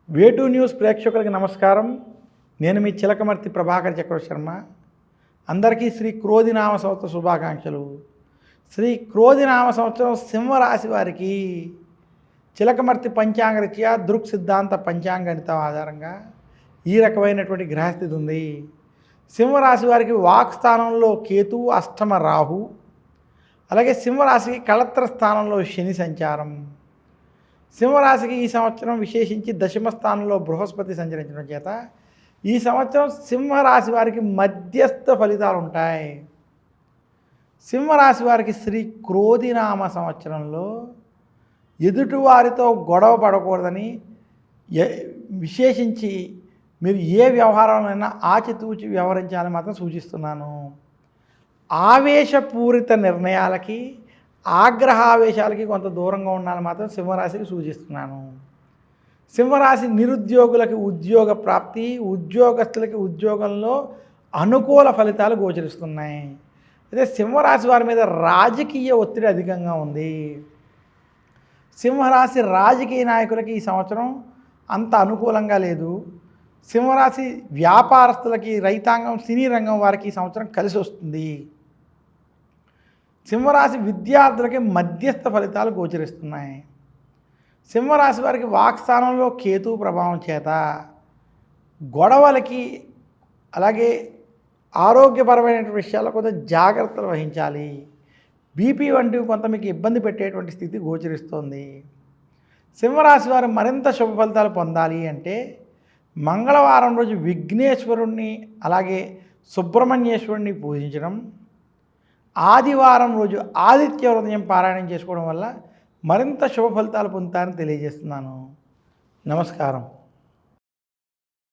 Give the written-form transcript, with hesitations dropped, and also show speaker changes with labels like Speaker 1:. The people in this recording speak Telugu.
Speaker 1: వేటూ న్యూస్ ప్రేక్షకులకి నమస్కారం. నేను మీ చిలకమర్తి ప్రభాకర్ చక్రవర్తి శర్మ. అందరికీ శ్రీ క్రోధినామ సంవత్సర శుభాకాంక్షలు. శ్రీ క్రోధినామ సంవత్సరం సింహరాశి వారికి చిలకమర్తి పంచాంగరీత్యా దృక్ సిద్ధాంత పంచాంగణితం ఆధారంగా ఈ రకమైనటువంటి గ్రహస్థితి ఉంది. సింహరాశి వారికి వాక్ స్థానంలో కేతువు, అష్టమ రాహు, అలాగే సింహరాశికి కళత్ర స్థానంలో శని సంచారం. సింహరాశికి ఈ సంవత్సరం విశేషించి దశమ స్థానంలో బృహస్పతి సంచరించడం చేత ఈ సంవత్సరం సింహరాశి వారికి మధ్యస్థ ఫలితాలు ఉంటాయి. సింహరాశి వారికి శ్రీ క్రోధినామ సంవత్సరంలో ఎదుటివారితో గొడవ పడకూడదని, విశేషించి మీరు ఏ వ్యవహారంలోనైనా ఆచితూచి వ్యవహరించాలని మాత్రం సూచిస్తున్నాను. ఆవేశపూరిత నిర్ణయాలకి, ఆగ్రహావేశాలకి కొంత దూరంగా ఉండాలని మాత్రం సింహరాశికి సూచిస్తున్నాను. సింహరాశి నిరుద్యోగులకి ఉద్యోగ ప్రాప్తి, ఉద్యోగస్తులకి ఉద్యోగంలో అనుకూల ఫలితాలు గోచరిస్తున్నాయి. అయితే సింహరాశి వారి మీద రాజకీయ ఒత్తిడి అధికంగా ఉంది. సింహరాశి రాజకీయ నాయకులకి ఈ సంవత్సరం అంత అనుకూలంగా లేదు. సింహరాశి వ్యాపారస్తులకి, రైతాంగం, సినీ రంగం వారికి ఈ సంవత్సరం కలిసి వస్తుంది. సింహరాశి విద్యార్థులకి మధ్యస్థ ఫలితాలు గోచరిస్తున్నాయి. సింహరాశి వారికి వాక్స్థానంలో కేతు ప్రభావం చేత గొడవలకి, అలాగే ఆరోగ్యపరమైన విషయాల్లో కొంత జాగ్రత్తలు వహించాలి. బీపీ వంటివి కొంత మీకు ఇబ్బంది పెట్టేటువంటి స్థితి గోచరిస్తోంది. సింహరాశి వారు మరింత శుభ ఫలితాలు పొందాలి అంటే మంగళవారం రోజు విఘ్నేశ్వరుణ్ణి, అలాగే సుబ్రహ్మణ్యేశ్వరుణ్ణి పూజించడం, ఆదివారం రోజు ఆదిత్య హృదయం పారాయణం చేసుకోవడం వల్ల మరింత శుభ ఫలితాలు పొందుతారని తెలియజేస్తున్నాను. నమస్కారం.